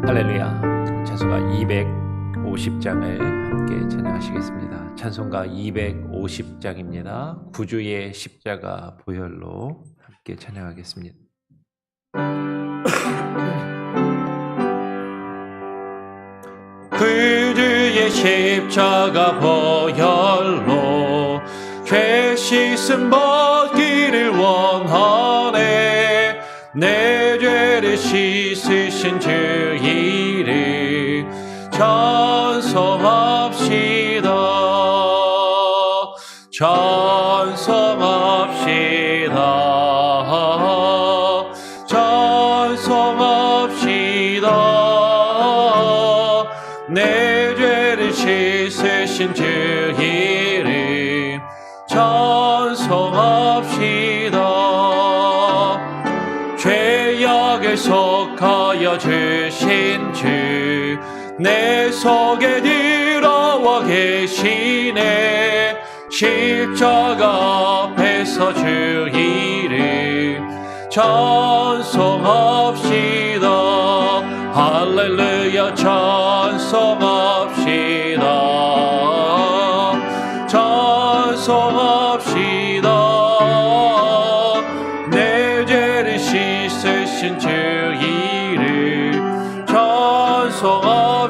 할렐루야. 찬송가 250장을 함께 찬양하시겠습니다. 찬송가 250장입니다. 구주의 십자가 보혈로 함께 찬양하겠습니다. 구주의 십자가 보혈로 죄 씻음 받기를 원하네. 내 죄를 씻으신 주 이름 찬송합시다. 찬송합시다. 찬송합시다. 내 죄를 씻으신 주 이름 찬송합시다. 죄악을 속하여 주신 주 내 속에 들어와 계시네. 십자가 앞에서 주 이름 찬송합시다. 할렐루야. 찬송합시다. 찬송합시다. 내 죄를 씻으신 주 이름 찬송합시다.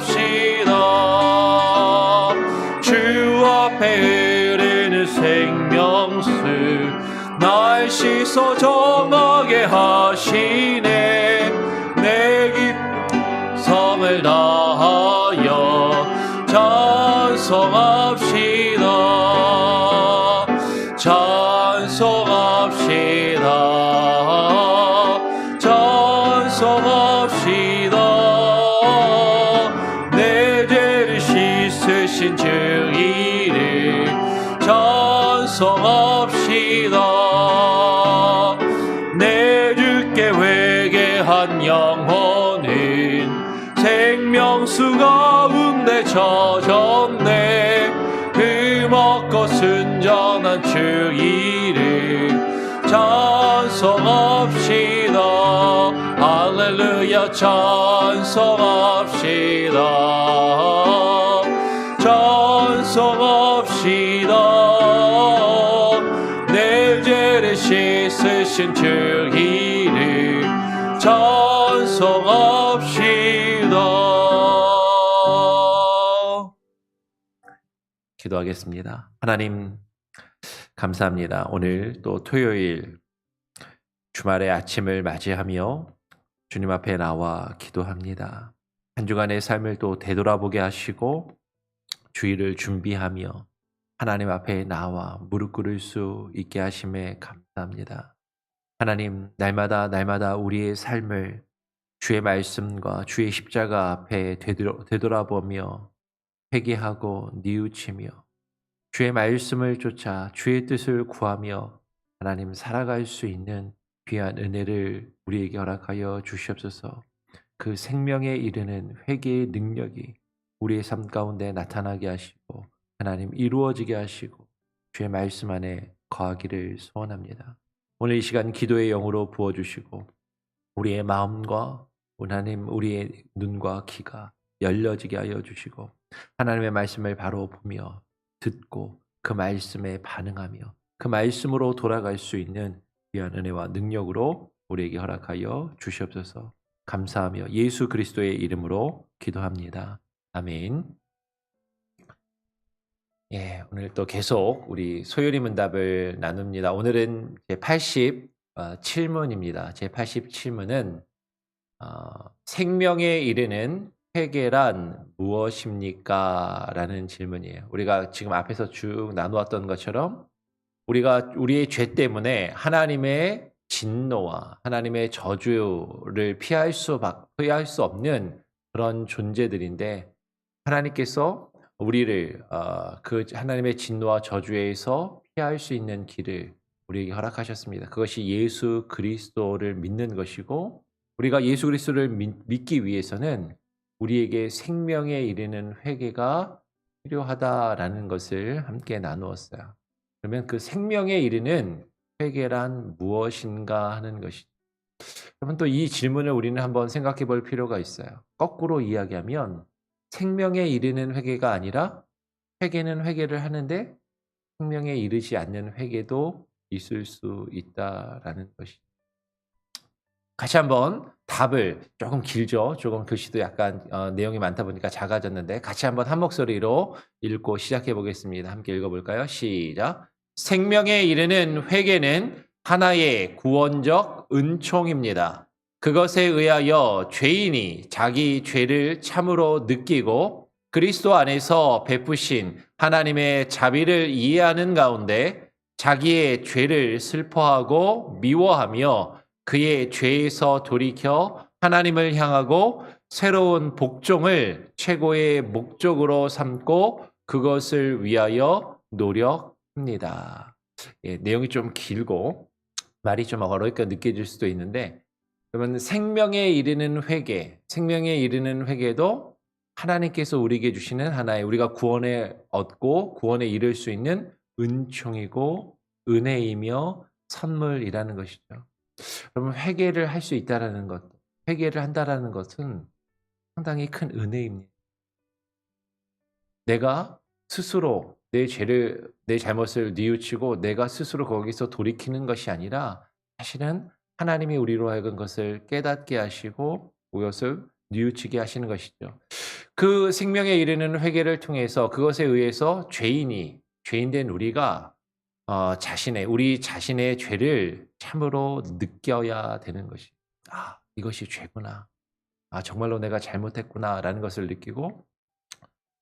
주 앞에 흐르는 생명수 날 씻어 정하게 하시네. 내 기성을 다하여 찬송합시다. 찬송합시다. 찬송합시다. 내 죄를 씻으신 주 이름 찬송합시다. 내 주께 회개한 영혼은 생명수 가운데 젖었네. 흠없고 순전한 주 이름 찬송합시다. 할렐루야. 찬송합시다. 찬송합시다. 내 죄를 씻으신 주 이름 찬송합시다. 기도하겠습니다. 하나님 감사합니다. 오늘 또 토요일 주말의 아침을 맞이하며 주님 앞에 나와 기도합니다. 한 주간의 삶을 또 되돌아보게 하시고 주일을 준비하며 하나님 앞에 나와 무릎 꿇을 수 있게 하심에 감사합니다. 하나님, 날마다 우리의 삶을 주의 말씀과 주의 십자가 앞에 되돌아보며 회개하고 뉘우치며 주의 말씀을 쫓아 주의 뜻을 구하며 하나님 살아갈 수 있는 귀한 은혜를 우리에게 허락하여 주시옵소서. 그 생명에 이르는 회개의 능력이 우리의 삶 가운데 나타나게 하시고 하나님 이루어지게 하시고 주의 말씀 안에 거하기를 소원합니다. 오늘 이 시간 기도의 영으로 부어주시고 우리의 마음과 하나님 우리의 눈과 귀가 열려지게 하여 주시고 하나님의 말씀을 바로 보며 듣고 그 말씀에 반응하며 그 말씀으로 돌아갈 수 있는 귀한 은혜와 능력으로 우리에게 허락하여 주시옵소서. 감사하며 예수 그리스도의 이름으로 기도합니다. 아멘. 오늘 또 계속 우리 소요리 문답을 나눕니다. 오늘은 제87문입니다. 제87문은 생명에 이르는 회개란 무엇입니까? 라는 질문이에요. 우리가 지금 앞에서 쭉 나누었던 것처럼 우리가 우리의 죄 때문에 하나님의 진노와 하나님의 저주를 피할 수 없는 그런 존재들인데 하나님께서 우리를 그 하나님의 진노와 저주에서 피할 수 있는 길을 우리에게 허락하셨습니다. 그것이 예수 그리스도를 믿는 것이고 우리가 예수 그리스도를 믿기 위해서는 우리에게 생명에 이르는 회개가 필요하다라는 것을 함께 나누었어요. 그러면 그 생명에 이르는 회개란 무엇인가 하는 것이죠. 그러면 또 이 질문을 우리는 한번 생각해 볼 필요가 있어요. 거꾸로 이야기하면 생명에 이르는 회개가 아니라 회개는 회개를 하는데 생명에 이르지 않는 회개도 있을 수 있다라는 것이. 같이 한번 답을 조금 길죠. 조금 글씨도 약간 내용이 많다 보니까 작아졌는데 같이 한번 한 목소리로 읽고 시작해 보겠습니다. 함께 읽어 볼까요? 시작. 생명에 이르는 회개는 하나의 구원적 은총입니다. 그것에 의하여 죄인이 자기 죄를 참으로 느끼고 그리스도 안에서 베푸신 하나님의 자비를 이해하는 가운데 자기의 죄를 슬퍼하고 미워하며 그의 죄에서 돌이켜 하나님을 향하고 새로운 복종을 최고의 목적으로 삼고 그것을 위하여 노력합니다. 예, 내용이 좀 길고 말이 좀 어렵게 느껴질 수도 있는데 그러면 생명에 이르는 회개, 생명에 이르는 회개도 하나님께서 우리에게 주시는 하나의 우리가 구원에 얻고 구원에 이를 수 있는 은총이고 은혜이며 선물이라는 것이죠. 그러면 회개를 할 수 있다라는 것, 회개를 한다라는 것은 상당히 큰 은혜입니다. 내가 스스로 내 죄를, 내 잘못을 뉘우치고 내가 스스로 거기서 돌이키는 것이 아니라 사실은 하나님이 우리로 하여금 것을 깨닫게 하시고 그것을 뉘우치게 하시는 것이죠. 그 생명에 이르는 회개를 통해서 그것에 의해서 죄인된 우리가 우리 자신의 죄를 참으로 느껴야 되는 것이. 아, 이것이 죄구나. 아, 정말로 내가 잘못했구나라는 것을 느끼고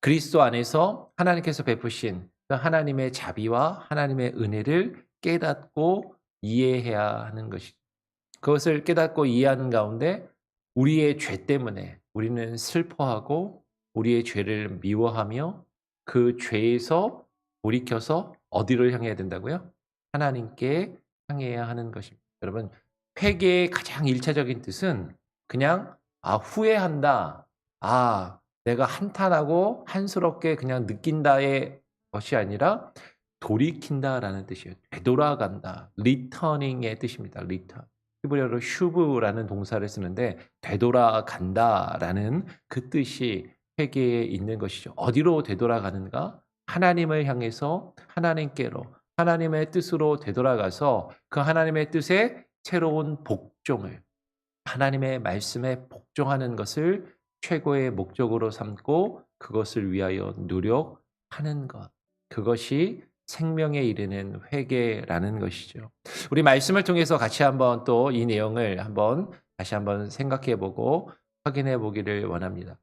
그리스도 안에서 하나님께서 베푸신 그 하나님의 자비와 하나님의 은혜를 깨닫고 이해해야 하는 것이죠. 그것을 깨닫고 이해하는 가운데 우리의 죄 때문에 우리는 슬퍼하고 우리의 죄를 미워하며 그 죄에서 돌이켜서 어디를 향해야 된다고요? 하나님께 향해야 하는 것입니다. 여러분, 회개의 가장 1차적인 뜻은 그냥 후회한다. 내가 한탄하고 한스럽게 그냥 느낀다의 것이 아니라 돌이킨다라는 뜻이에요. 되돌아간다. 리터닝의 뜻입니다. 리턴. 히브리어로 슈브라는 동사를 쓰는데 되돌아간다라는 그 뜻이 회개에 있는 것이죠. 어디로 되돌아가는가? 하나님을 향해서 하나님께로 하나님의 뜻으로 되돌아가서 그 하나님의 뜻에 새로운 복종을 하나님의 말씀에 복종하는 것을 최고의 목적으로 삼고 그것을 위하여 노력하는 것. 그것이 생명에 이르는 회개라는 것이죠. 우리 말씀을 통해서 같이 한번 또 이 내용을 다시 한번 생각해 보고 확인해 보기를 원합니다.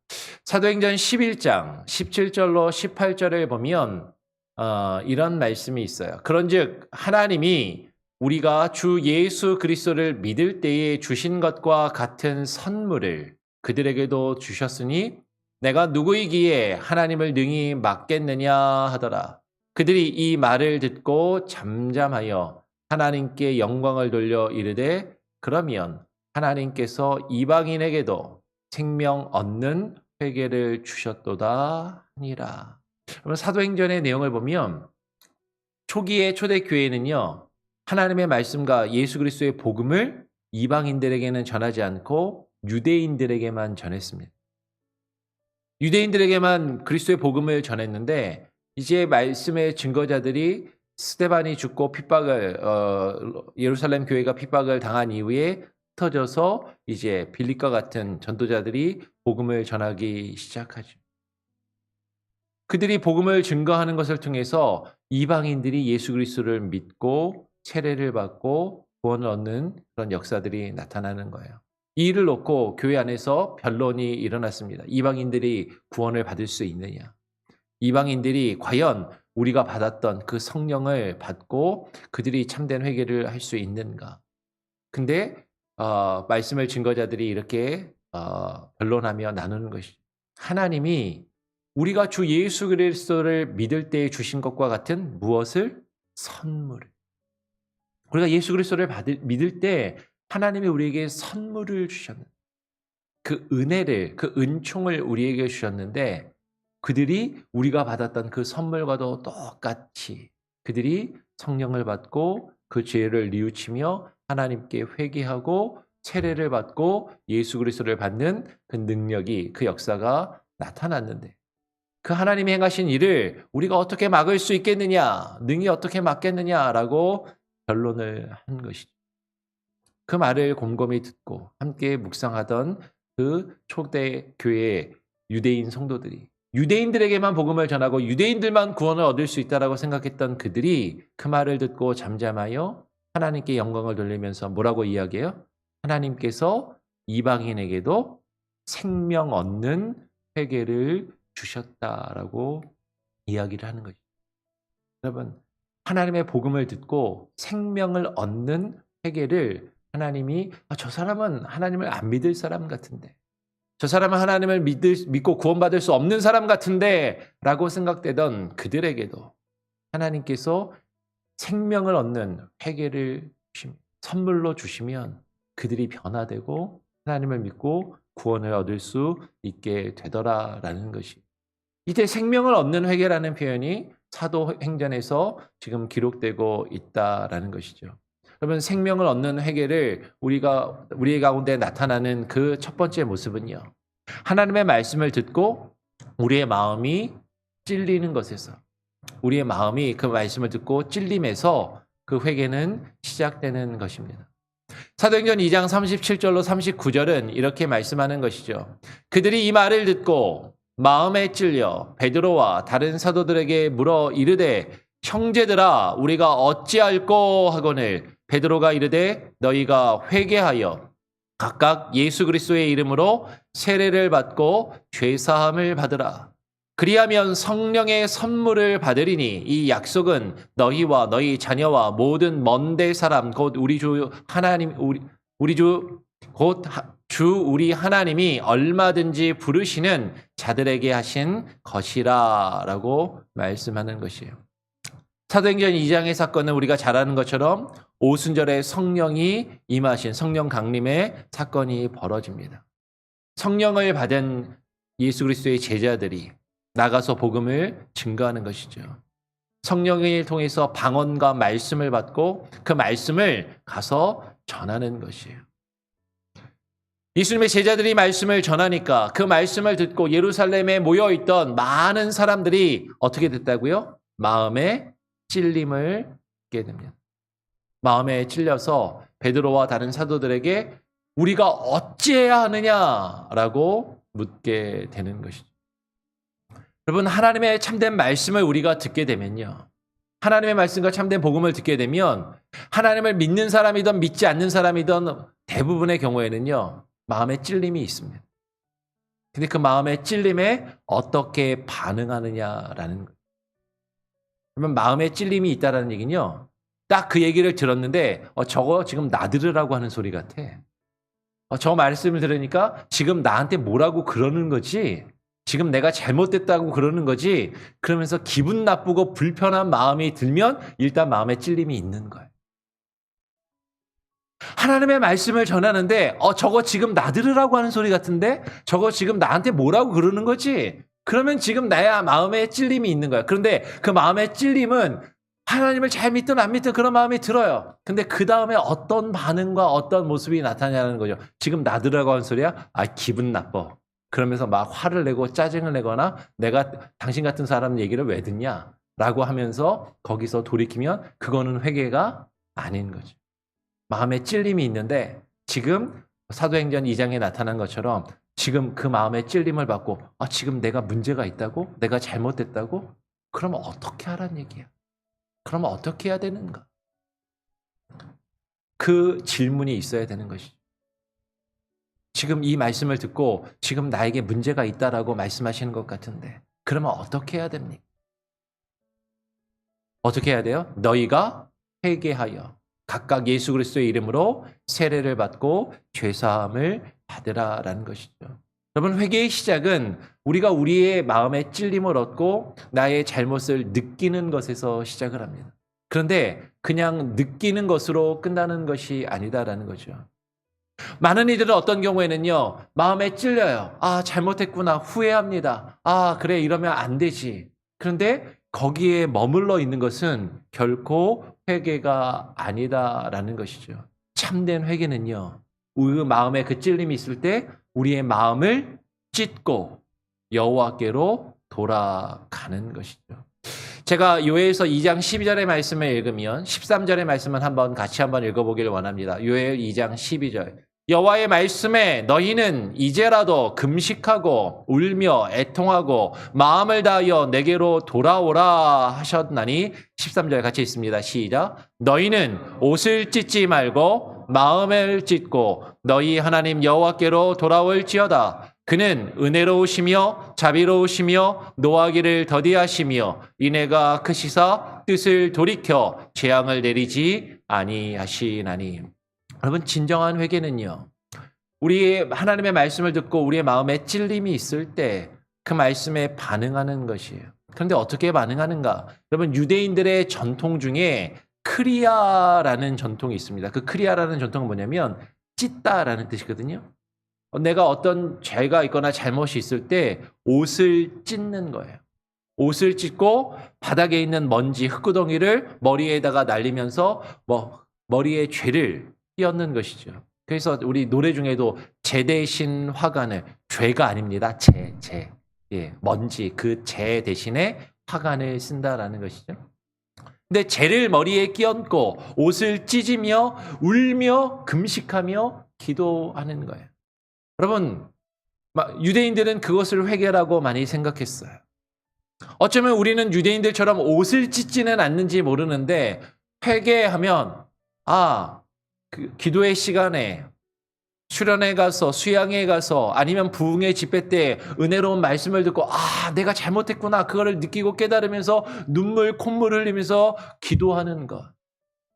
사도행전 11장 17절로 18절을 보면 이런 말씀이 있어요. 그런즉 하나님이 우리가 주 예수 그리스도를 믿을 때에 주신 것과 같은 선물을 그들에게도 주셨으니 내가 누구이기에 하나님을 능히 막겠느냐 하더라. 그들이 이 말을 듣고 잠잠하여 하나님께 영광을 돌려 이르되 그러면 하나님께서 이방인에게도 생명 얻는 회개를 주셨도다 하니라. 그러면 사도행전의 내용을 보면 초기의 초대교회는요. 하나님의 말씀과 예수 그리스도의 복음을 이방인들에게는 전하지 않고 유대인들에게만 전했습니다. 유대인들에게만 그리스도의 복음을 전했는데 이제 말씀의 증거자들이 스데반이 죽고 예루살렘 교회가 핍박을 당한 이후에 흩어져서 이제 빌립과 같은 전도자들이 복음을 전하기 시작하죠. 그들이 복음을 증거하는 것을 통해서 이방인들이 예수 그리스도를 믿고 세례를 받고 구원을 얻는 그런 역사들이 나타나는 거예요. 이 일을 놓고 교회 안에서 변론이 일어났습니다. 이방인들이 구원을 받을 수 있느냐? 이방인들이 과연 우리가 받았던 그 성령을 받고 그들이 참된 회개를 할 수 있는가? 근데 말씀을 증거자들이 이렇게 변론하며 나누는 것이죠. 하나님이 우리가 주 예수 그리스도를 믿을 때 주신 것과 같은 무엇을? 선물을. 우리가 예수 그리스도를 믿을 때 하나님이 우리에게 선물을 주셨는데 그 은혜를, 그 은총을 우리에게 주셨는데 그들이 우리가 받았던 그 선물과도 똑같이 그들이 성령을 받고 그 죄를 뉘우치며 하나님께 회개하고 세례를 받고 예수 그리스도를 받는 그 능력이, 그 역사가 나타났는데, 그 하나님이 행하신 일을 우리가 어떻게 막을 수 있겠느냐, 능히 어떻게 막겠느냐라고 변론을 한 것이죠. 그 말을 곰곰이 듣고 함께 묵상하던 그 초대 교회의 유대인 성도들이, 유대인들에게만 복음을 전하고 유대인들만 구원을 얻을 수 있다라고 생각했던 그들이 그 말을 듣고 잠잠하여 하나님께 영광을 돌리면서 뭐라고 이야기해요? 하나님께서 이방인에게도 생명 얻는 회개를 주셨다라고 이야기를 하는 것이죠. 여러분, 하나님의 복음을 듣고 생명을 얻는 회개를 하나님이, 저 사람은 하나님을 안 믿을 사람 같은데, 저 사람은 하나님을 믿고 구원받을 수 없는 사람 같은데 라고 생각되던 그들에게도 하나님께서 생명을 얻는 회개를 선물로 주시면 그들이 변화되고 하나님을 믿고 구원을 얻을 수 있게 되더라라는 것이, 이때 생명을 얻는 회개라는 표현이 사도행전에서 지금 기록되고 있다라는 것이죠. 여러분, 생명을 얻는 회개를 우리 가운데 나타나는 그 첫 번째 모습은요, 하나님의 말씀을 듣고 우리의 마음이 찔리는 것에서, 우리의 마음이 그 말씀을 듣고 찔림에서 그 회개는 시작되는 것입니다. 사도행전 2장 37절로 39절은 이렇게 말씀하는 것이죠. 그들이 이 말을 듣고 마음에 찔려 베드로와 다른 사도들에게 물어 이르되, 형제들아 우리가 어찌할꼬 하거늘 베드로가 이르되, 너희가 회개하여 각각 예수 그리스도의 이름으로 세례를 받고 죄사함을 받으라. 그리하면 성령의 선물을 받으리니 이 약속은 너희와 너희 자녀와 모든 먼데 사람 곧 우리 주 하나님 우리 주 곧 주 우리 하나님이 얼마든지 부르시는 자들에게 하신 것이라라고 말씀하는 것이에요. 사도행전 2장의 사건은 우리가 잘 아는 것처럼 오순절에 성령이 임하신 성령 강림의 사건이 벌어집니다. 성령을 받은 예수 그리스도의 제자들이 나가서 복음을 증거하는 것이죠. 성령을 통해서 방언과 말씀을 받고 그 말씀을 가서 전하는 것이에요. 예수님의 제자들이 말씀을 전하니까 그 말씀을 듣고 예루살렘에 모여있던 많은 사람들이 어떻게 됐다고요? 마음에 찔림을 받게 됩니다. 마음에 찔려서 베드로와 다른 사도들에게 우리가 어찌해야 하느냐라고 묻게 되는 것이죠. 여러분, 하나님의 참된 말씀을 우리가 듣게 되면요, 하나님의 말씀과 참된 복음을 듣게 되면 하나님을 믿는 사람이든 믿지 않는 사람이든 대부분의 경우에는요, 마음에 찔림이 있습니다. 근데 그 마음의 찔림에 어떻게 반응하느냐라는 거예요. 그러면 마음에 찔림이 있다라는 얘기는요, 딱 그 얘기를 들었는데 저거 지금 나들으라고 하는 소리 같아. 저 말씀을 들으니까 지금 나한테 뭐라고 그러는 거지? 지금 내가 잘못됐다고 그러는 거지? 그러면서 기분 나쁘고 불편한 마음이 들면 일단 마음에 찔림이 있는 거예요. 하나님의 말씀을 전하는데 저거 지금 나들으라고 하는 소리 같은데? 저거 지금 나한테 뭐라고 그러는 거지? 그러면 지금 나야 마음에 찔림이 있는 거야. 그런데 그 마음의 찔림은 하나님을 잘 믿든 안 믿든 그런 마음이 들어요. 근데 그 다음에 어떤 반응과 어떤 모습이 나타나냐는 거죠. 지금 나들으라고 하는 소리야? 기분 나빠. 그러면서 막 화를 내고 짜증을 내거나 내가 당신 같은 사람 얘기를 왜 듣냐? 라고 하면서 거기서 돌이키면 그거는 회개가 아닌 거죠. 마음에 찔림이 있는데 지금 사도행전 2장에 나타난 것처럼 지금 그 마음의 찔림을 받고 지금 내가 문제가 있다고? 내가 잘못됐다고? 그러면 어떻게 하라는 얘기야? 그러면 어떻게 해야 되는가? 그 질문이 있어야 되는 것이죠. 지금 이 말씀을 듣고 지금 나에게 문제가 있다라고 말씀하시는 것 같은데 그러면 어떻게 해야 됩니까? 어떻게 해야 돼요? 너희가 회개하여 각각 예수 그리스도의 이름으로 세례를 받고 죄사함을 받으라라는 것이죠. 여러분, 회개의 시작은 우리가 우리의 마음에 찔림을 얻고 나의 잘못을 느끼는 것에서 시작을 합니다. 그런데 그냥 느끼는 것으로 끝나는 것이 아니다라는 거죠. 많은 이들은 어떤 경우에는요, 마음에 찔려요. 잘못했구나. 후회합니다. 그래, 이러면 안 되지. 그런데 거기에 머물러 있는 것은 결코 회개가 아니다라는 것이죠. 참된 회개는요, 우리 마음에 그 찔림이 있을 때 우리의 마음을 찢고 여호와께로 돌아가는 것이죠. 제가 요엘서 2장 12절의 말씀을 읽으면 13절의 말씀은 같이 한번 읽어보기를 원합니다. 요엘 2장 12절. 여호와의 말씀에 너희는 이제라도 금식하고 울며 애통하고 마음을 다하여 내게로 돌아오라 하셨나니 13절 같이 있습니다. 시작. 너희는 옷을 찢지 말고 마음을 찢고 너희 하나님 여호와께로 돌아올지어다. 그는 은혜로우시며 자비로우시며 노하기를 더디하시며 인애가 크시사 뜻을 돌이켜 재앙을 내리지 아니하시나니. 여러분, 진정한 회개는요, 우리 하나님의 말씀을 듣고 우리의 마음에 찔림이 있을 때 그 말씀에 반응하는 것이에요. 그런데 어떻게 반응하는가? 여러분, 유대인들의 전통 중에 크리아라는 전통이 있습니다. 그 크리아라는 전통은 뭐냐면 찢다라는 뜻이거든요. 내가 어떤 죄가 있거나 잘못이 있을 때 옷을 찢는 거예요. 옷을 찢고 바닥에 있는 먼지, 흙구덩이를 머리에다가 날리면서 머리에 죄를 띄얹는 것이죠. 그래서 우리 노래 중에도 죄 대신 화관을, 죄가 아닙니다. 죄. 먼지, 그 죄 대신에 화관을 쓴다라는 것이죠. 근데 죄를 머리에 끼얹고 옷을 찢으며 울며 금식하며 기도하는 거예요. 여러분, 유대인들은 그것을 회개라고 많이 생각했어요. 어쩌면 우리는 유대인들처럼 옷을 찢지는 않는지 모르는데 회개하면 그 기도의 시간에 수련회 가서 수양회 가서 아니면 부흥의 집회 때 은혜로운 말씀을 듣고 내가 잘못했구나 그거를 느끼고 깨달으면서 눈물 콧물 흘리면서 기도하는 것,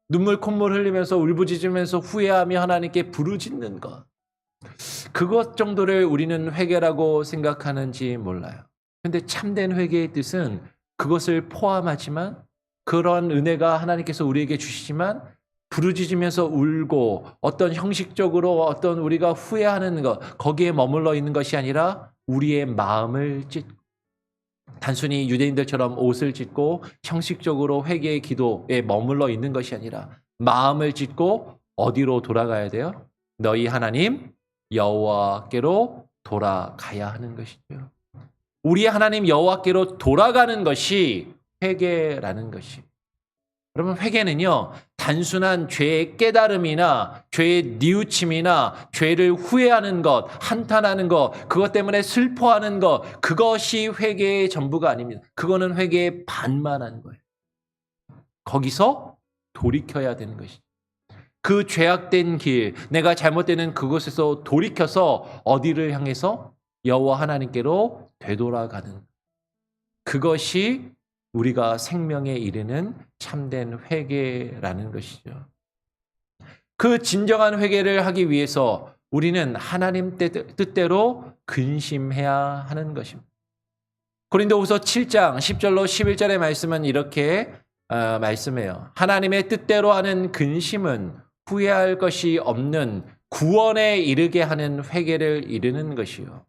눈물 콧물 흘리면서 울부짖으면서 후회하며 하나님께 부르짖는 것, 그것 정도를 우리는 회개라고 생각하는지 몰라요. 그런데 참된 회개의 뜻은 그것을 포함하지만, 그런 은혜가 하나님께서 우리에게 주시지만 부르짖으면서 울고 어떤 형식적으로 어떤 우리가 후회하는 것, 거기에 머물러 있는 것이 아니라 우리의 마음을 찢고, 단순히 유대인들처럼 옷을 찢고 형식적으로 회개의 기도에 머물러 있는 것이 아니라 마음을 찢고 어디로 돌아가야 돼요? 너희 하나님 여호와께로 돌아가야 하는 것이죠. 우리 하나님 여호와께로 돌아가는 것이 회개라는 것이. 여러분, 회개는요, 단순한 죄의 깨달음이나 죄의 뉘우침이나 죄를 후회하는 것, 한탄하는 것, 그것 때문에 슬퍼하는 것, 그것이 회개의 전부가 아닙니다. 그거는 회개의 반만한 거예요. 거기서 돌이켜야 되는 것이죠. 그 죄악된 길, 내가 잘못되는 그곳에서 돌이켜서 어디를 향해서? 여호와 하나님께로 되돌아가는, 그것이 우리가 생명에 이르는 참된 회개라는 것이죠. 그 진정한 회개를 하기 위해서 우리는 하나님 뜻대로 근심해야 하는 것입니다. 고린도후서 7장 10절로 11절의 말씀은 이렇게 말씀해요. 하나님의 뜻대로 하는 근심은 후회할 것이 없는 구원에 이르게 하는 회개를 이루는 것이요.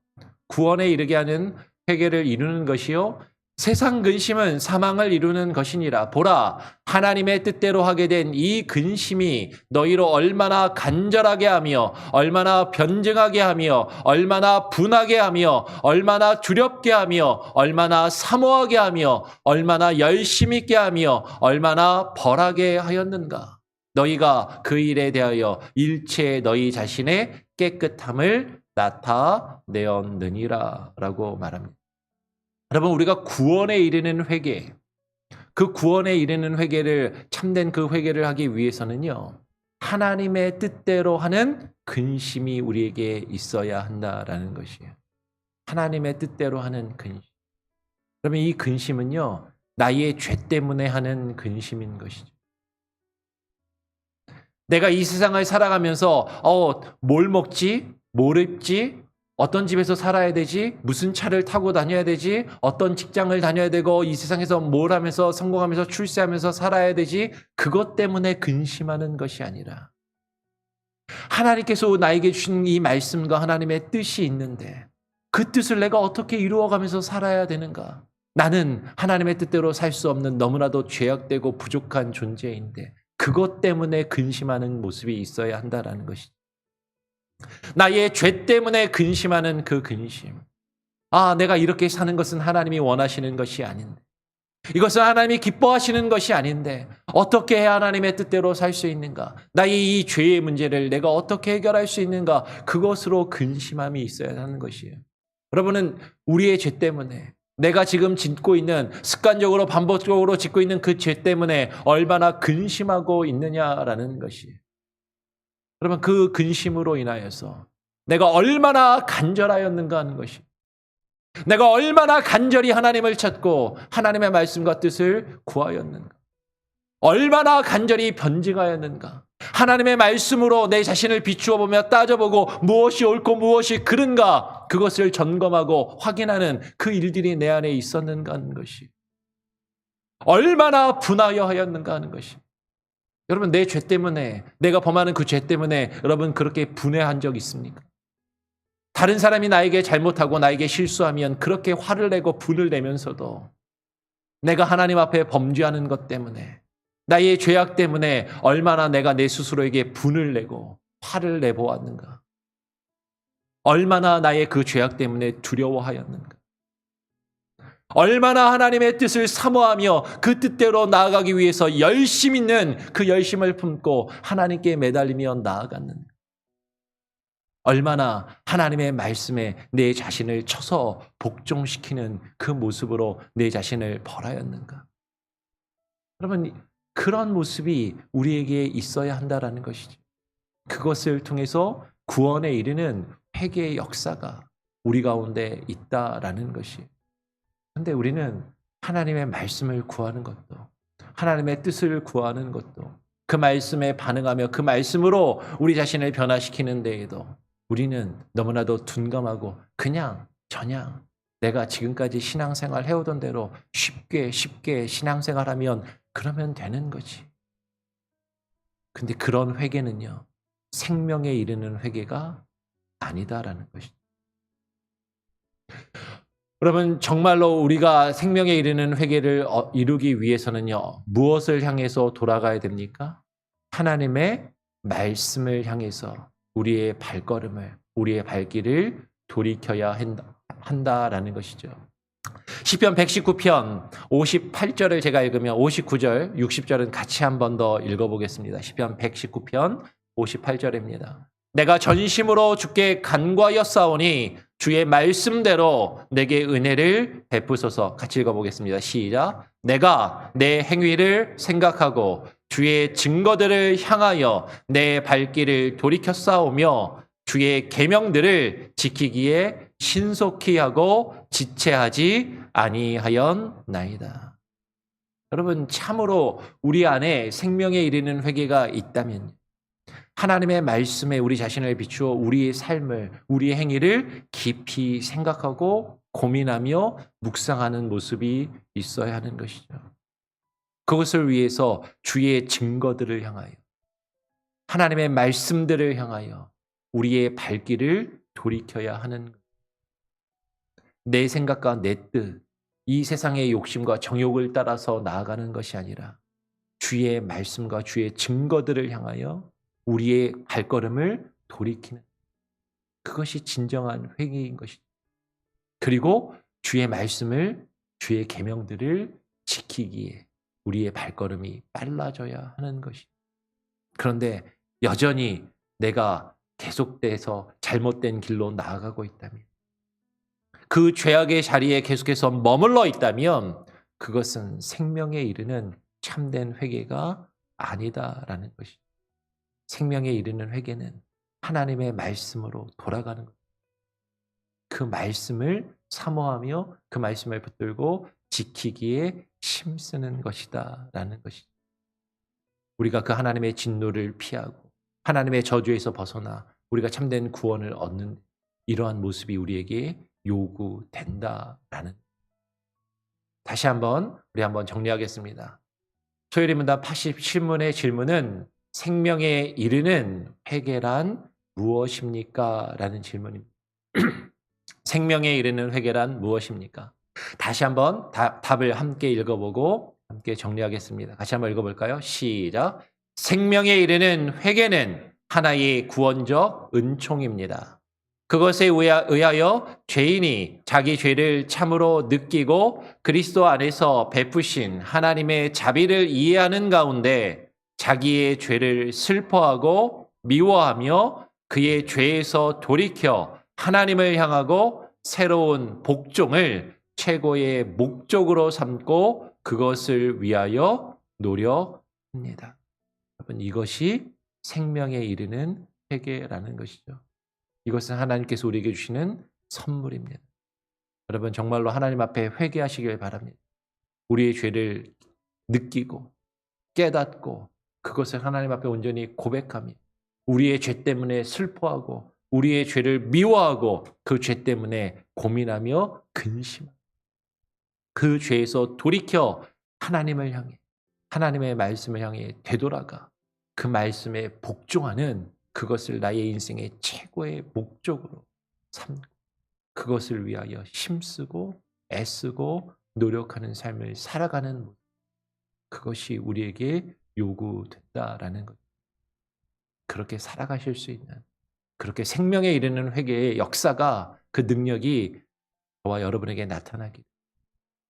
구원에 이르게 하는 회개를 이루는 것이요. 세상 근심은 사망을 이루는 것이니라. 보라, 하나님의 뜻대로 하게 된 이 근심이 너희로 얼마나 간절하게 하며 얼마나 변증하게 하며 얼마나 분하게 하며 얼마나 두렵게 하며 얼마나 사모하게 하며 얼마나 열심 있게 하며 얼마나 벌하게 하였는가. 너희가 그 일에 대하여 일체 너희 자신의 깨끗함을 나타내었느니라 라고 말합니다. 여러분, 우리가 구원에 이르는 회개, 그 구원에 이르는 회개를, 참된 그 회개를 하기 위해서는요, 하나님의 뜻대로 하는 근심이 우리에게 있어야 한다라는 것이에요. 하나님의 뜻대로 하는 근심. 그러면 이 근심은요, 나의 죄 때문에 하는 근심인 것이죠. 내가 이 세상을 살아가면서 뭘 먹지? 뭘 입지? 어떤 집에서 살아야 되지? 무슨 차를 타고 다녀야 되지? 어떤 직장을 다녀야 되고 이 세상에서 뭘 하면서 성공하면서 출세하면서 살아야 되지? 그것 때문에 근심하는 것이 아니라 하나님께서 나에게 주신 이 말씀과 하나님의 뜻이 있는데 그 뜻을 내가 어떻게 이루어가면서 살아야 되는가? 나는 하나님의 뜻대로 살 수 없는 너무나도 죄악되고 부족한 존재인데 그것 때문에 근심하는 모습이 있어야 한다라는 것이죠. 나의 죄 때문에 근심하는 그 근심. 아, 내가 이렇게 사는 것은 하나님이 원하시는 것이 아닌데. 이것은 하나님이 기뻐하시는 것이 아닌데 어떻게 해야 하나님의 뜻대로 살 수 있는가? 나의 이 죄의 문제를 내가 어떻게 해결할 수 있는가? 그것으로 근심함이 있어야 하는 것이에요. 여러분은 우리의 죄 때문에 내가 지금 짓고 있는 습관적으로 반복적으로 짓고 있는 그 죄 때문에 얼마나 근심하고 있느냐라는 것이에요. 여러분 그 근심으로 인하여서 내가 얼마나 간절하였는가 하는 것이 내가 얼마나 간절히 하나님을 찾고 하나님의 말씀과 뜻을 구하였는가. 얼마나 간절히 변증하였는가. 하나님의 말씀으로 내 자신을 비추어 보며 따져보고 무엇이 옳고 무엇이 그른가 그것을 점검하고 확인하는 그 일들이 내 안에 있었는가 하는 것이 얼마나 분하여 하였는가 하는 것이 여러분 내 죄 때문에 내가 범하는 그 죄 때문에 여러분 그렇게 분해한 적 있습니까? 다른 사람이 나에게 잘못하고 나에게 실수하면 그렇게 화를 내고 분을 내면서도 내가 하나님 앞에 범죄하는 것 때문에 나의 죄악 때문에 얼마나 내가 내 스스로에게 분을 내고 화를 내보았는가. 얼마나 나의 그 죄악 때문에 두려워하였는가. 얼마나 하나님의 뜻을 사모하며 그 뜻대로 나아가기 위해서 열심 있는 그 열심을 품고 하나님께 매달리며 나아갔는가. 얼마나 하나님의 말씀에 내 자신을 쳐서 복종시키는 그 모습으로 내 자신을 벌하였는가. 여러분 그런 모습이 우리에게 있어야 한다는 것이죠. 그것을 통해서 구원에 이르는 회개의 역사가 우리 가운데 있다라는 것이. 그런데 우리는 하나님의 말씀을 구하는 것도 하나님의 뜻을 구하는 것도 그 말씀에 반응하며 그 말씀으로 우리 자신을 변화시키는 데에도 우리는 너무나도 둔감하고 그냥 저냥 내가 지금까지 신앙생활 해오던 대로 쉽게 신앙생활하면 그러면 되는 거지. 근데 그런 회개는요. 생명에 이르는 회개가 아니다라는 것이죠. 여러분 정말로 우리가 생명에 이르는 회개를 이루기 위해서는요. 무엇을 향해서 돌아가야 됩니까? 하나님의 말씀을 향해서 우리의 발걸음을 우리의 발길을 돌이켜야 한다라는 것이죠. 시편 119편 58절을 제가 읽으면 59절, 60절은 같이 한 번 더 읽어보겠습니다. 시편 119편 58절입니다. 내가 전심으로 주께 간구하였사오니 주의 말씀대로 내게 은혜를 베푸소서. 같이 읽어보겠습니다. 시작. 내가 내 행위를 생각하고 주의 증거들을 향하여 내 발길을 돌이켰사오며 주의 계명들을 지키기에 신속히 하고 지체하지 아니하였나이다. 여러분 참으로 우리 안에 생명에 이르는 회개가 있다면 하나님의 말씀에 우리 자신을 비추어 우리의 삶을 우리의 행위를 깊이 생각하고 고민하며 묵상하는 모습이 있어야 하는 것이죠. 그것을 위해서 주의 증거들을 향하여 하나님의 말씀들을 향하여 우리의 발길을 돌이켜야 하는 것. 내 생각과 내 뜻, 이 세상의 욕심과 정욕을 따라서 나아가는 것이 아니라 주의 말씀과 주의 증거들을 향하여 우리의 발걸음을 돌이키는 그것이 진정한 회개인 것이죠. 그리고 주의 말씀을 주의 계명들을 지키기에 우리의 발걸음이 빨라져야 하는 것이죠. 그런데 여전히 내가 계속돼서 잘못된 길로 나아가고 있다면 그 죄악의 자리에 계속해서 머물러 있다면 그것은 생명에 이르는 참된 회개가 아니다라는 것이죠. 생명에 이르는 회개는 하나님의 말씀으로 돌아가는 것. 그 말씀을 사모하며 그 말씀을 붙들고 지키기에 힘쓰는 것이다라는 것이죠. 우리가 그 하나님의 진노를 피하고 하나님의 저주에서 벗어나 우리가 참된 구원을 얻는 이러한 모습이 우리에게 요구된다라는. 다시 한번 우리 한번 정리하겠습니다. 토요일입니다. 87문의 질문은 생명에 이르는 회개란 무엇입니까? 라는 질문입니다. 생명에 이르는 회개란 무엇입니까? 다시 한번 답을 함께 읽어보고 함께 정리하겠습니다. 같이 한번 읽어볼까요? 시작. 생명에 이르는 회개는 하나의 구원적 은총입니다. 그것에 의하여 죄인이 자기 죄를 참으로 느끼고 그리스도 안에서 베푸신 하나님의 자비를 이해하는 가운데 자기의 죄를 슬퍼하고 미워하며 그의 죄에서 돌이켜 하나님을 향하고 새로운 복종을 최고의 목적으로 삼고 그것을 위하여 노력합니다. 여러분, 이것이 생명에 이르는 회개라는 것이죠. 이것은 하나님께서 우리에게 주시는 선물입니다. 여러분, 정말로 하나님 앞에 회개하시길 바랍니다. 우리의 죄를 느끼고 깨닫고 그것을 하나님 앞에 온전히 고백하며 우리의 죄 때문에 슬퍼하고 우리의 죄를 미워하고 그 죄 때문에 고민하며 근심하고 그 죄에서 돌이켜 하나님을 향해 하나님의 말씀을 향해 되돌아가 그 말씀에 복종하는 그것을 나의 인생의 최고의 목적으로 삼고 그것을 위하여 힘쓰고 애쓰고 노력하는 삶을 살아가는 모습, 그것이 우리에게 요구된다라는 것. 그렇게 살아가실 수 있는, 그렇게 생명에 이르는 회개의 역사가, 그 능력이 저와 여러분에게 나타나기를,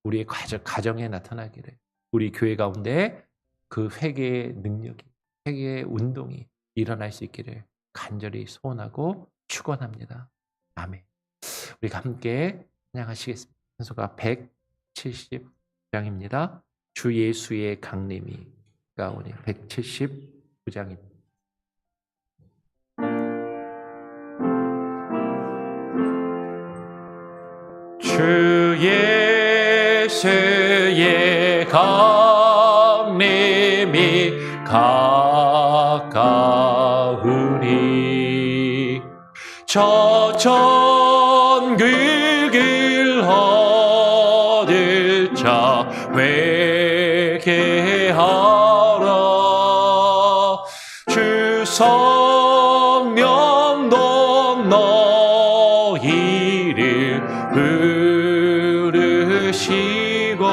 우리의 가정에 나타나기를, 우리 교회 가운데 그 회개의 능력이, 회개의 운동이 일어날 수 있기를 간절히 소원하고 축원합니다. 아멘. 우리가 함께 찬양하시겠습니다. 찬송가 170장입니다. 주 예수의 강림이가 오늘 179장입니다. 주 예수의 강림이 가까우니 저 천국을 얻을 자 회개하라. 주 성령도 너희를 부르시고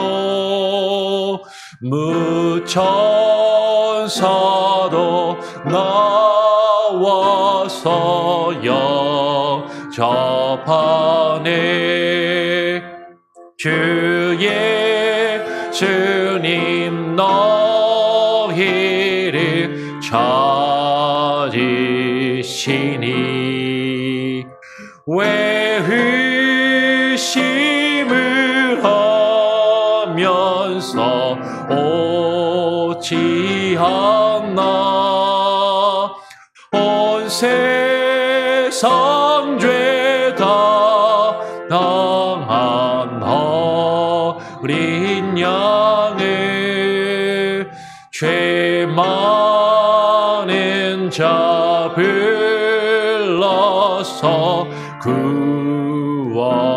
무천사도 나와서 영접하네. 주 예수님 너희를 찾으시니 왜 의심을 하면서 오지 않나. 온 세상 죄 다 당한 어린 양을 죄 많은 자 불러서 구원하네.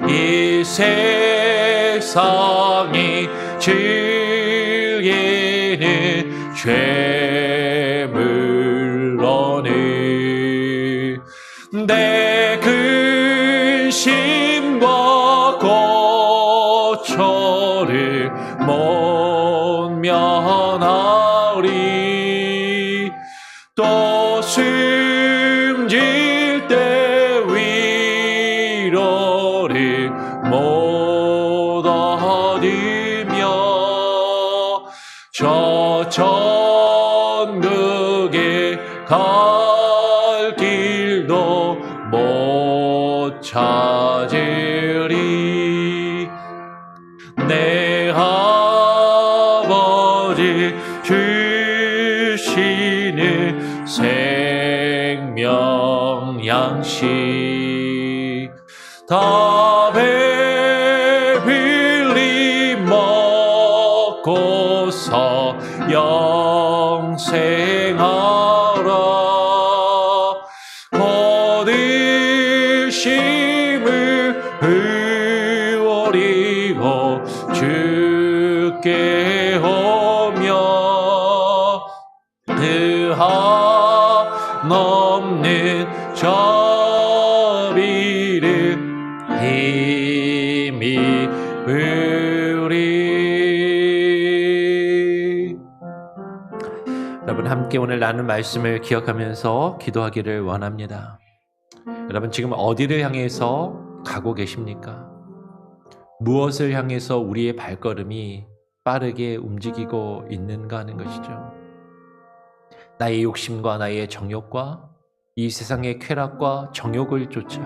이 세상이 즐기는 죄물로는 내 근심과 고초를 못 면하리. 또 숨질 때 위로를 못 얻으며 저 천국에 갈 길도 못 찾으리. 내 아버지 주시는 생명 양식 다 배불리 먹고서 영생하라. 거듭심을 버리고 주께 오며 그 한없는 자비를 힘입으리. 함께 오늘 나눈 말씀을 기억하면서 기도하기를 원합니다. 여러분 지금 어디를 향해서 가고 계십니까? 무엇을 향해서 우리의 발걸음이 빠르게 움직이고 있는가 하는 것이죠. 나의 욕심과 나의 정욕과 이 세상의 쾌락과 정욕을 쫓아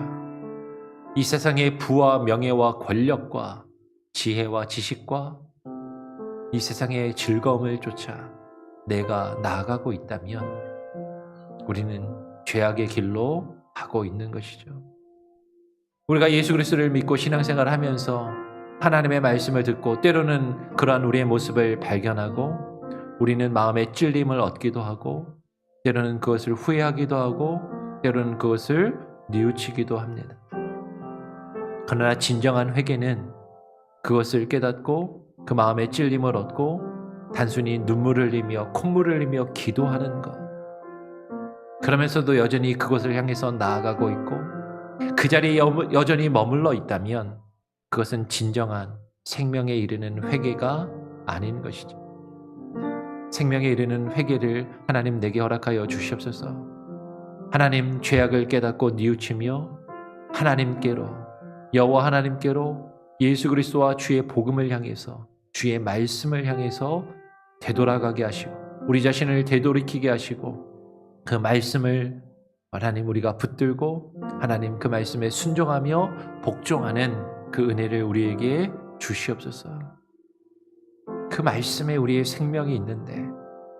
이 세상의 부와 명예와 권력과 지혜와 지식과 이 세상의 즐거움을 쫓아 내가 나아가고 있다면 우리는 죄악의 길로 가고 있는 것이죠. 우리가 예수 그리스도를 믿고 신앙생활을 하면서 하나님의 말씀을 듣고 때로는 그러한 우리의 모습을 발견하고 우리는 마음의 찔림을 얻기도 하고 때로는 그것을 후회하기도 하고 때로는 그것을 뉘우치기도 합니다. 그러나 진정한 회개는 그것을 깨닫고 그 마음의 찔림을 얻고 단순히 눈물을 흘리며 콧물을 흘리며 기도하는 것. 그러면서도 여전히 그것을 향해서 나아가고 있고 그 자리에 여전히 머물러 있다면 그것은 진정한 생명에 이르는 회개가 아닌 것이죠. 생명에 이르는 회개를 하나님 내게 허락하여 주시옵소서. 하나님 죄악을 깨닫고 뉘우치며 하나님께로 여호와 하나님께로 예수 그리스도와 주의 복음을 향해서 주의 말씀을 향해서 되돌아가게 하시고 우리 자신을 되돌이키게 하시고 그 말씀을 하나님 우리가 붙들고 하나님 그 말씀에 순종하며 복종하는 그 은혜를 우리에게 주시옵소서. 그 말씀에 우리의 생명이 있는데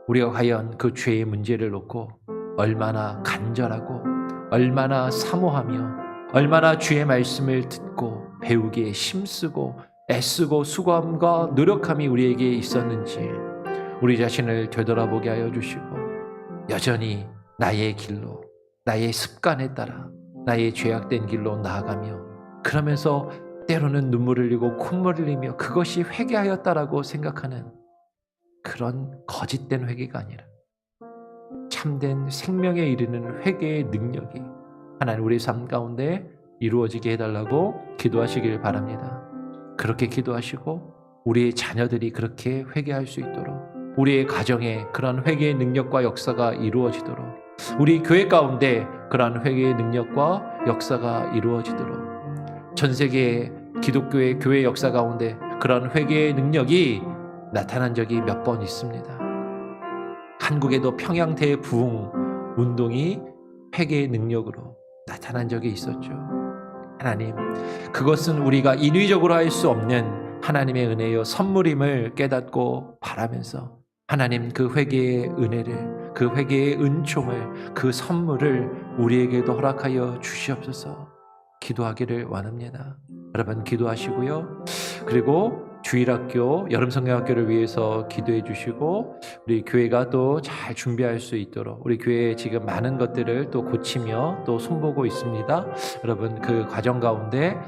우리가 과연 그 죄의 문제를 놓고 얼마나 간절하고 얼마나 사모하며 얼마나 주의 말씀을 듣고 배우기에 힘쓰고 애쓰고 수고함과 노력함이 우리에게 있었는지 우리 자신을 되돌아보게 하여 주시고 여전히 나의 길로 나의 습관에 따라 나의 죄악된 길로 나아가며 그러면서 때로는 눈물을 흘리고 콧물을 흘리며 그것이 회개하였다라고 생각하는 그런 거짓된 회개가 아니라 참된 생명에 이르는 회개의 능력이 하나님 우리 삶 가운데 이루어지게 해달라고 기도하시길 바랍니다. 그렇게 기도하시고 우리의 자녀들이 그렇게 회개할 수 있도록 우리의 가정에 그런 회개의 능력과 역사가 이루어지도록 우리 교회 가운데 그런 회개의 능력과 역사가 이루어지도록 전 세계의 기독교의 교회 역사 가운데 그런 회개의 능력이 나타난 적이 몇 번 있습니다. 한국에도 평양 대부흥 운동이 회개의 능력으로 나타난 적이 있었죠. 하나님, 그것은 우리가 인위적으로 할 수 없는 하나님의 은혜요 선물임을 깨닫고 바라면서 하나님 그 회개의 은혜를 그 회개의 은총을 그 선물을 우리에게도 허락하여 주시옵소서. 기도하기를 원합니다. 여러분 기도하시고요. 그리고 주일학교, 여름성경학교를 위해서 기도해 주시고 우리 교회가 또 잘 준비할 수 있도록 우리 교회에 지금 많은 것들을 또 고치며 또 손보고 있습니다. 여러분 그 과정 가운데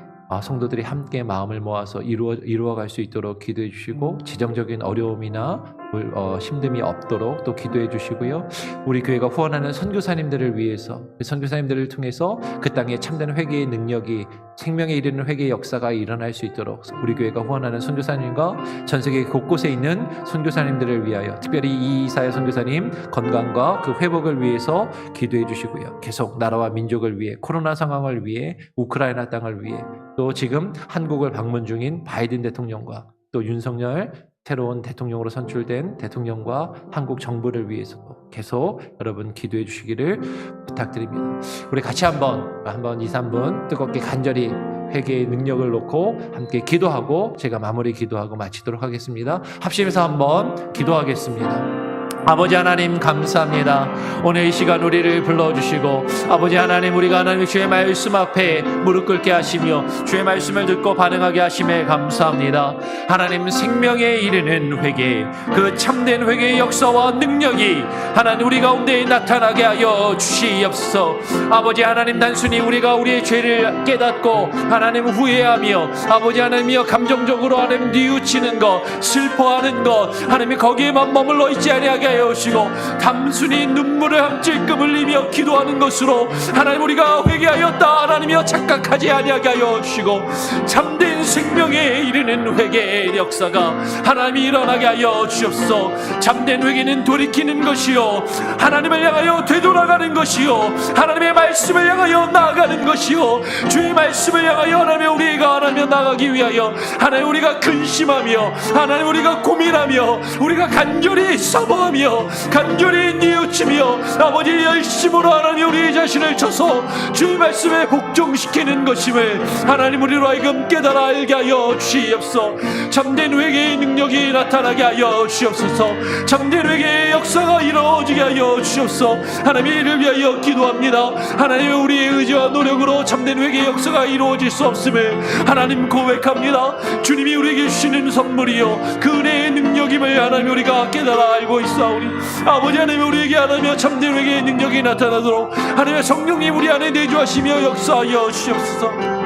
성도들이 함께 마음을 모아서 이루어갈 수 있도록 기도해 주시고 지정적인 어려움이나 힘듦이 없도록 또 기도해 주시고요. 우리 교회가 후원하는 선교사님들을 위해서 선교사님들을 통해서 그 땅에 참된 회개의 능력이 생명에 이르는 회개의 역사가 일어날 수 있도록 우리 교회가 후원하는 선교사님과 전 세계 곳곳에 있는 선교사님들을 위하여 특별히 이사야 선교사님 건강과 그 회복을 위해서 기도해 주시고요. 계속 나라와 민족을 위해 코로나 상황을 위해 우크라이나 땅을 위해 또 지금 한국을 방문 중인 바이든 대통령과 또 윤석열 새로운 대통령으로 선출된 대통령과 한국 정부를 위해서도 계속 여러분 기도해 주시기를 부탁드립니다. 우리 같이 한번 2, 3분 뜨겁게 간절히 회개의 능력을 놓고 함께 기도하고 제가 마무리 기도하고 마치도록 하겠습니다. 합심해서 한번 기도하겠습니다. 아버지 하나님 감사합니다. 오늘 이 시간 우리를 불러주시고 아버지 하나님 우리가 하나님의 주의 말씀 앞에 무릎 꿇게 하시며 주의 말씀을 듣고 반응하게 하심에 감사합니다. 하나님 생명에 이르는 회개 그 참된 회개의 역사와 능력이 하나님 우리 가운데 나타나게 하여 주시옵소서. 아버지 하나님 단순히 우리가 우리의 죄를 깨닫고 하나님 후회하며 아버지 하나님이여 감정적으로 하나님 뉘우치는 것 슬퍼하는 것 하나님이 거기에만 머물러 있지 아니하게 하여 주시고 단순히 눈물을 찔끔 흘리며 기도하는 것으로 하나님 우리가 회개하였다 하나님이여 착각하지 아니하게 하여 주시고 참된 생명에 이르는 회개의 역사가 하나님이 일어나게 하여 주옵소서. 참된 회개는 돌이키는 것이요 하나님을 향하여 되돌아가는 것이요 하나님의 말씀을 향하여 나아가는 것이요 주의 말씀을 향하여 하나님 우리가 하나님 나가기 위하여 하나님 우리가 근심하며 하나님 우리가 고민하며 우리가 간절히 사모하며 간절히 뉘우치며 아버지 열심으로 하나님 우리 자신을 쳐서 주의 말씀에 복종시키는 것임을 하나님 우리로 하여금 깨달아 알게 하여 주시옵소서. 참된 회개의 능력이 나타나게 하여 주시옵소서. 참된 회개의 역사가 이루어지게 하여 주시옵소서. 하나님 이를 위하여 기도합니다. 하나님 우리의 의지와 노력으로 참된 회개의 역사가 이루어질 수 없음을 하나님 고백합니다. 주님이 우리에게 주시는 선물이요 그 은혜의 능력임을 하나님 우리가 깨달아 알고 있사오니 아버지 하나님 우리에게 하나님 참된 회개의 능력이 나타나도록 하나님의 성령님 우리 안에 내주하시며 역사하여 주시옵소서.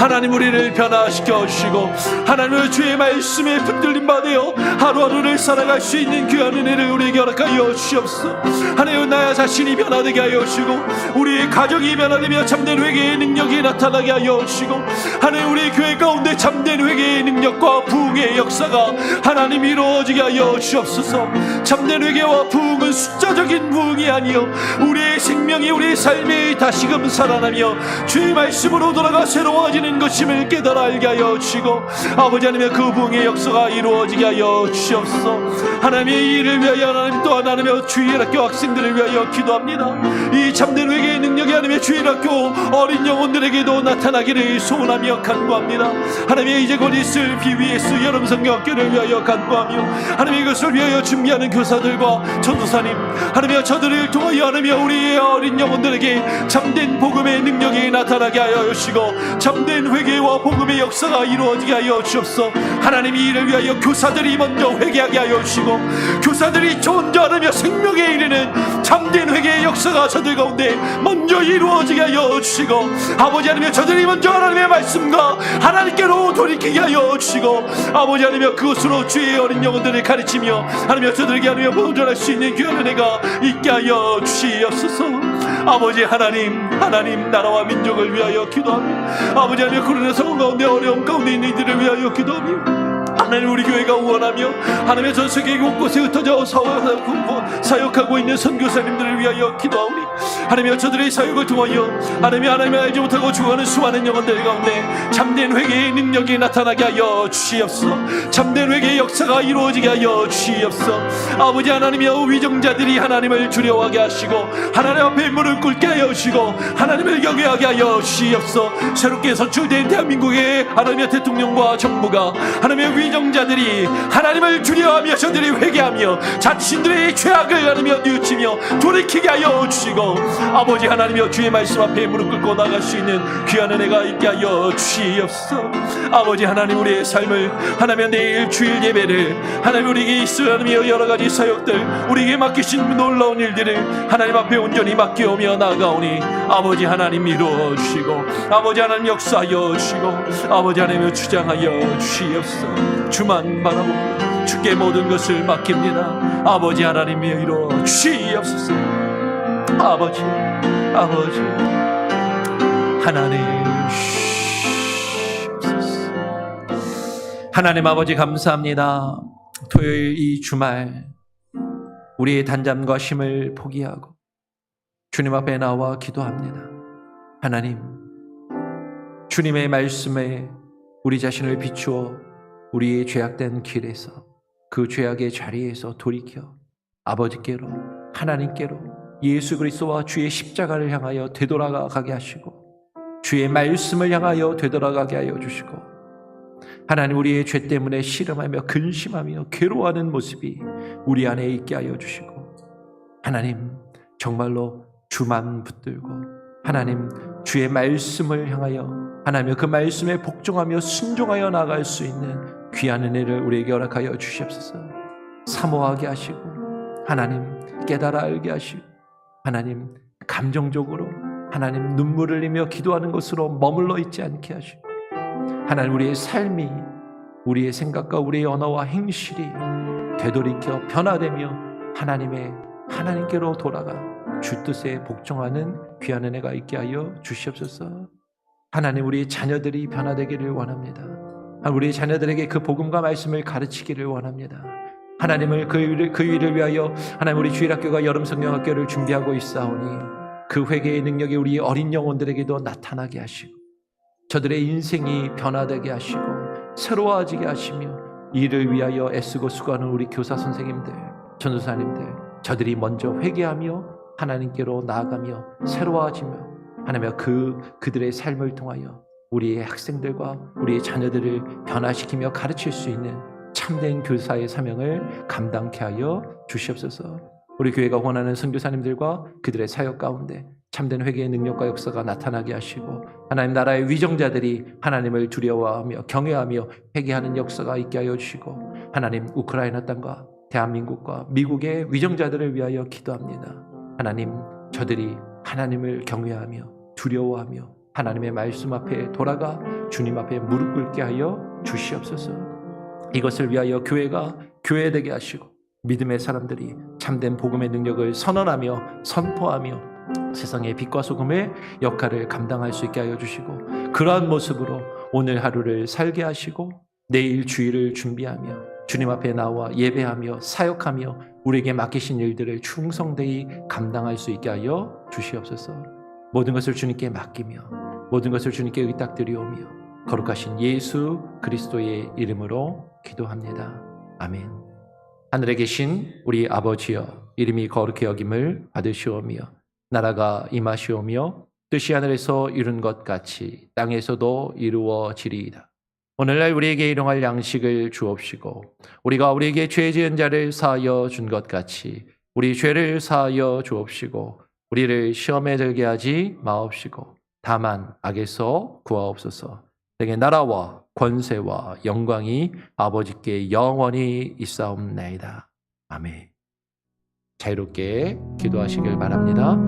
하나님 우리를 변화시켜 주시고 하나님의 주의 말씀에 붙들림 받으여 하루하루를 살아갈 수 있는 귀한 은혜를 우리에게 허락하여 주시옵소서. 하나님 나의 자신이 변화되게 하여 주시고 우리의 가정이 변화되며 참된 회개의 능력이 나타나게 하여 주시고 하나님 우리 교회 가운데 참된 회개의 능력과 부흥의 역사가 하나님 이루어지게 하여 주옵소서. 참된 회개와 부흥은 숫자적인 부흥이 아니요 우리의 생명이 우리의 삶이 다시금 살아나며 주의 말씀으로 돌아가 새로워지는 것임을 깨달아 알게 하여 주시고 아버지 하나님의 그 부흥의 역사가 이루어지게 하여 주시옵소서. 하나님의 이 일을 위하여 하나님 또한 하나님의 주일학교 학생들을 위하여 기도합니다. 이 참된 회개의 능력이 하나님의 주일학교 어린 영혼들에게도 나타나기를 소원하며 간구합니다. 하나님의 이제 곧 있을 BBS 여름 성경학교를 위하여 간구하며 하나님의 이것을 위하여 준비하는 교사들과 전도사님 하나님의 저들을 통하여 하나님의 우리의 어린 영혼들에게 참된 복음의 능력이 나타나게 하여 주시고 참된 회개와 복음의 역사가 이루어지게 하여 주옵소서. 하나님 이 일을 위하여 교사들이 먼저 회개하게 하여 주시고 교사들이 먼저 하나며 생명에 이르는 참된 회개의 역사가 저들 가운데 먼저 이루어지게 하여 주시고 아버지 하나님 저들이 먼저 하나님의 말씀과 하나님께로 돌이키게 하여 주시고 아버지 하나님 그것으로 주의 어린 영혼들을 가르치며 하나님 저들에게 하나님 보존할 수 있는 귀한 은혜가 있게 하여 주시옵소서. 아버지 하나님 나라와 민족을 위하여 기도하며 아버지 하나님 코로나 상황 가운데 어려움 가운데 있는 이들을 위하여 기도하며 하나님 우리 교회가 원하며 하나님의 전 세계 곳곳에 흩어져 사역하고 있는 선교사님들을 위하여 기도하오니 하나님의 저들의 사역을 통하여 하나님의 알지 못하고 죽어가는 수많은 영혼들 가운데 참된 회개의 능력이 나타나게 하여 주시옵소서. 참된 회개의 역사가 이루어지게 하여 주시옵소서. 아버지 하나님이여 위정자들이 하나님을 두려워하게 하시고 하나님 앞에 무릎 꿇게 하여 주시고 하나님을 경외하게 하여 주시옵소서. 새롭게 선출된 대한민국의 하나님의 대통령과 정부가 하나님의 위정자들이 하나님을 두려워하며 저들이 회개하며 자신들의 죄악을 하나며 뉘우치며 돌이키게 하여 주시고 아버지 하나님이여 주의 말씀 앞에 무릎 꿇고 나갈 수 있는 귀한 은혜가 있게 하여 주시옵소서. 아버지 하나님 우리의 삶을 하나님 내일 주일 예배를 하나님 우리에게 있을 하나님이여 여러 가지 사역들 우리에게 맡기신 놀라운 일들을 하나님 앞에 온전히 맡겨오며 나아가오니 아버지 하나님 이루어 주시고 아버지 하나님 역사하여 주시고 아버지 하나님 주장하여 주시옵소서. 주만 바라보고 주께 모든 것을 맡깁니다. 아버지 하나님이 이루어 주시옵소서. 아버지 하나님 아버지 감사합니다. 토요일 이 주말 우리의 단잠과 쉼을 포기하고 주님 앞에 나와 기도합니다. 하나님 주님의 말씀에 우리 자신을 비추어 우리의 죄악된 길에서 그 죄악의 자리에서 돌이켜 아버지께로 하나님께로 예수 그리스도와 주의 십자가를 향하여 되돌아가게 하시고 주의 말씀을 향하여 되돌아가게 하여 주시고 하나님 우리의 죄 때문에 씨름하며 근심하며 괴로워하는 모습이 우리 안에 있게 하여 주시고 하나님 정말로 주만 붙들고 하나님 주의 말씀을 향하여 하나님 그 말씀에 복종하며 순종하여 나갈 수 있는 귀한 은혜를 우리에게 허락하여 주시옵소서. 사모하게 하시고 하나님 깨달아 알게 하시고 하나님 감정적으로 하나님 눈물을 흘리며 기도하는 것으로 머물러 있지 않게 하시고 하나님 우리의 삶이 우리의 생각과 우리의 언어와 행실이 되돌이켜 변화되며 하나님께로 돌아가 주 뜻에 복종하는 귀한 은혜가 있게 하여 주시옵소서. 하나님, 우리 자녀들이 변화되기를 원합니다. 우리 자녀들에게 그 복음과 말씀을 가르치기를 원합니다. 하나님을 그 일을 위하여 하나님, 우리 주일학교가 여름 성경학교를 준비하고 있사오니 그 회개의 능력이 우리 어린 영혼들에게도 나타나게 하시고 저들의 인생이 변화되게 하시고 새로워지게 하시며 이를 위하여 애쓰고 수고하는 우리 교사 선생님들, 전도사님들, 저들이 먼저 회개하며 하나님께로 나아가며 새로워지며 하나님, 그들의 삶을 통하여 우리의 학생들과 우리의 자녀들을 변화시키며 가르칠 수 있는 참된 교사의 사명을 감당케 하여 주시옵소서. 우리 교회가 원하는 선교사님들과 그들의 사역 가운데 참된 회개의 능력과 역사가 나타나게 하시고 하나님 나라의 위정자들이 하나님을 두려워하며 경외하며 회개하는 역사가 있게 하여 주시고 하나님, 우크라이나 땅과 대한민국과 미국의 위정자들을 위하여 기도합니다. 하나님, 저들이 하나님을 경외하며 두려워하며 하나님의 말씀 앞에 돌아가 주님 앞에 무릎 꿇게 하여 주시옵소서. 이것을 위하여 교회가 교회되게 하시고 믿음의 사람들이 참된 복음의 능력을 선언하며 선포하며 세상의 빛과 소금의 역할을 감당할 수 있게 하여 주시고 그러한 모습으로 오늘 하루를 살게 하시고 내일 주일을 준비하며 주님 앞에 나와 예배하며 사역하며 우리에게 맡기신 일들을 충성되이 감당할 수 있게 하여 주시옵소서. 모든 것을 주님께 맡기며 모든 것을 주님께 의탁드리오며 거룩하신 예수 그리스도의 이름으로 기도합니다. 아멘. 하늘에 계신 우리 아버지여, 이름이 거룩히 여김을 받으시오며 나라가 임하시오며 뜻이 하늘에서 이룬 것 같이 땅에서도 이루어지리이다. 오늘날 우리에게 일용할 양식을 주옵시고 우리가 우리에게 죄 지은 자를 사하여 준 것 같이 우리 죄를 사하여 주옵시고 우리를 시험에 들게 하지 마옵시고 다만 악에서 구하옵소서. 내게 나라와 권세와 영광이 아버지께 영원히 있사옵나이다. 아멘. 자유롭게 기도하시길 바랍니다.